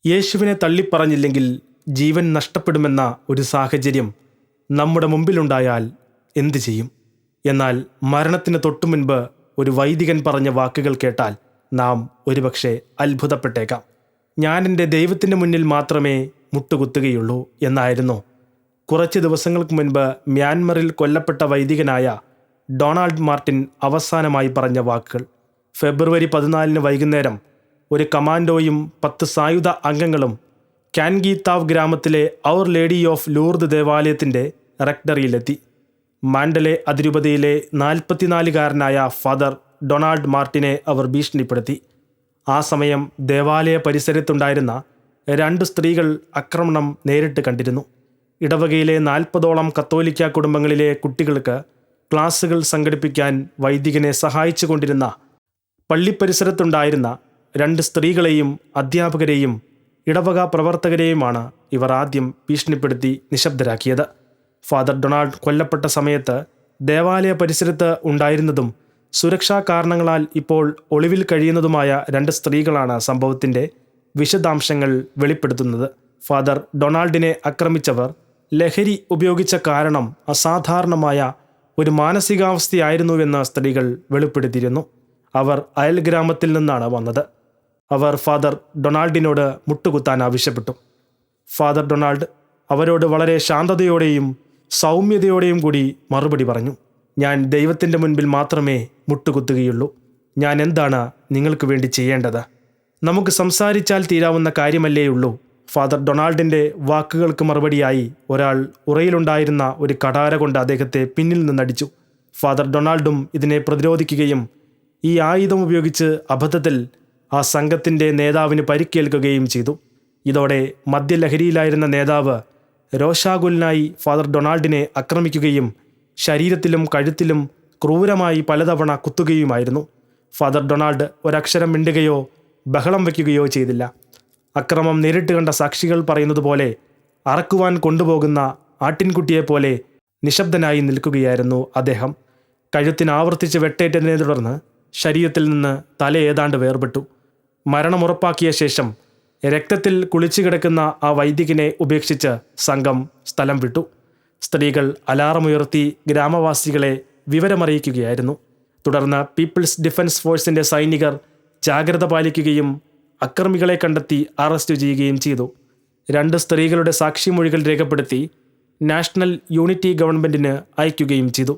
യേശുവിനെ തള്ളിപ്പറഞ്ഞില്ലെങ്കിൽ ജീവൻ നഷ്ടപ്പെടുമെന്ന ഒരു സാഹചര്യം നമ്മുടെ മുമ്പിലുണ്ടായാൽ എന്തു ചെയ്യും? എന്നാൽ മരണത്തിന് തൊട്ടുമുൻപ് ഒരു വൈദികൻ പറഞ്ഞ വാക്കുകൾ കേട്ടാൽ നാം ഒരുപക്ഷെ അത്ഭുതപ്പെട്ടേക്കാം. ഞാൻ എൻ്റെ ദൈവത്തിൻ്റെ മുന്നിൽ മാത്രമേ മുട്ടുകുത്തുകയുള്ളൂ എന്നായിരുന്നു കുറച്ച് ദിവസങ്ങൾക്ക് മുൻപ് മ്യാൻമറിൽ കൊല്ലപ്പെട്ട വൈദികനായ ഡൊണാൾഡ് മാർട്ടിൻ അവസാനമായി പറഞ്ഞ വാക്കുകൾ. ഫെബ്രുവരി 14 വൈകുന്നേരം ഒരു കമാൻഡോയും 10 സായുധ അംഗങ്ങളും കാൻഗീതാവ് ഗ്രാമത്തിലെ ഔർ ലേഡി ഓഫ് ലൂർദ് ദേവാലയത്തിൻ്റെ റെക്ടറിയിലെത്തി. മാൻഡലെ അതിരൂപതയിലെ 44-കാരനായ ഫാദർ ഡൊണാൾഡ് മാർട്ടിനെ അവർ ഭീഷണിപ്പെടുത്തി. ആ സമയം ദേവാലയ പരിസരത്തുണ്ടായിരുന്ന 2 സ്ത്രീകൾ ആക്രമണം നേരിട്ട് കണ്ടിരുന്നു. ഇടവകയിലെ 40ഓളം കത്തോലിക്ക കുടുംബങ്ങളിലെ കുട്ടികൾക്ക് ക്ലാസുകൾ സംഘടിപ്പിക്കാൻ വൈദികനെ സഹായിച്ചു കൊണ്ടിരുന്ന പള്ളിപ്പരിസരത്തുണ്ടായിരുന്ന 2 സ്ത്രീകളെയും അധ്യാപകരെയും ഇടവക പ്രവർത്തകരെയുമാണ് ഇവർ ആദ്യം ഭീഷണിപ്പെടുത്തി നിശബ്ദരാക്കിയത്. ഫാദർ ഡൊണാൾഡ് കൊല്ലപ്പെട്ട സമയത്ത് ദേവാലയ പരിസരത്ത് ഉണ്ടായിരുന്നതും സുരക്ഷാ കാരണങ്ങളാൽ ഇപ്പോൾ ഒളിവിൽ കഴിയുന്നതുമായ 2 സ്ത്രീകളാണ് സംഭവത്തിൻ്റെ വിശദാംശങ്ങൾ വെളിപ്പെടുത്തുന്നത്. ഫാദർ ഡൊണാൾഡിനെ ആക്രമിച്ചവർ ലഹരി ഉപയോഗിച്ച കാരണം അസാധാരണമായ ഒരു മാനസികാവസ്ഥയായിരുന്നുവെന്ന് സ്ത്രീകൾ വെളിപ്പെടുത്തിയിരുന്നു. അവർ അയൽ ഗ്രാമത്തിൽ നിന്നാണ് വന്നത്. അവർ ഫാദർ ഡൊണാൾഡിനോട് മുട്ടുകുത്താൻ ആവശ്യപ്പെട്ടു. ഫാദർ ഡൊണാൾഡ് അവരോട് വളരെ ശാന്തതയോടെയും സൗമ്യതയോടെയും കൂടി മറുപടി പറഞ്ഞു. ഞാൻ ദൈവത്തിൻ്റെ മുൻപിൽ മാത്രമേ മുട്ടുകുത്തുകയുള്ളൂ. ഞാൻ എന്താണ് നിങ്ങൾക്ക് വേണ്ടി ചെയ്യേണ്ടത്? നമുക്ക് സംസാരിച്ചാൽ തീരാവുന്ന കാര്യമല്ലേയുള്ളൂ. ഫാദർ ഡൊണാൾഡിൻ്റെ വാക്കുകൾക്ക് മറുപടിയായി ഒരാൾ ഉറയിലുണ്ടായിരുന്ന ഒരു കഠാര കൊണ്ട് അദ്ദേഹത്തെ പിന്നിൽ നിന്നടിച്ചു. ഫാദർ ഡൊണാൾഡും ഇതിനെ പ്രതിരോധിക്കുകയും ഈ ആയുധം ഉപയോഗിച്ച് അബദ്ധത്തിൽ ആ സംഘത്തിൻ്റെ നേതാവിന് പരിക്കേൽക്കുകയും ചെയ്തു. ഇതോടെ മദ്യലഹരിയിലായിരുന്ന നേതാവ് രോഷാകുലനായി ഫാദർ ഡൊണാൾഡിനെ ആക്രമിക്കുകയും ശരീരത്തിലും കഴുത്തിലും ക്രൂരമായി പലതവണ കുത്തുകയുമായിരുന്നു. ഫാദർ ഡൊണാൾഡ് ഒരക്ഷരം മിണ്ടുകയോ ബഹളം വയ്ക്കുകയോ ചെയ്തില്ല. അക്രമം നേരിട്ട് കണ്ട സാക്ഷികൾ പറയുന്നത് പോലെ അറക്കുവാൻ കൊണ്ടുപോകുന്ന ആട്ടിൻകുട്ടിയെപ്പോലെ നിശബ്ദനായി നിൽക്കുകയായിരുന്നു അദ്ദേഹം. കഴുത്തിന് ആവർത്തിച്ച് വെട്ടേറ്റതിനെ തുടർന്ന് ശരീരത്തിൽ നിന്ന് തല ഏതാണ്ട് വേർപെട്ടു. മരണമുറപ്പാക്കിയ ശേഷം രക്തത്തിൽ കുളിച്ചു കിടക്കുന്ന ആ വൈദികനെ ഉപേക്ഷിച്ച് സംഘം സ്ഥലം വിട്ടു. സ്ത്രീകൾ അലാറമുയർത്തി ഗ്രാമവാസികളെ വിവരമറിയിക്കുകയായിരുന്നു. തുടർന്ന് പീപ്പിൾസ് ഡിഫൻസ് ഫോഴ്സിൻ്റെ സൈനികർ ജാഗ്രത പാലിക്കുകയും അക്രമികളെ കണ്ടെത്തി അറസ്റ്റ് ചെയ്യുകയും ചെയ്തു. 2 സ്ത്രീകളുടെ സാക്ഷിമൊഴികൾ രേഖപ്പെടുത്തി നാഷണൽ യൂണിറ്റി ഗവൺമെൻറ്റിന് അയക്കുകയും ചെയ്തു.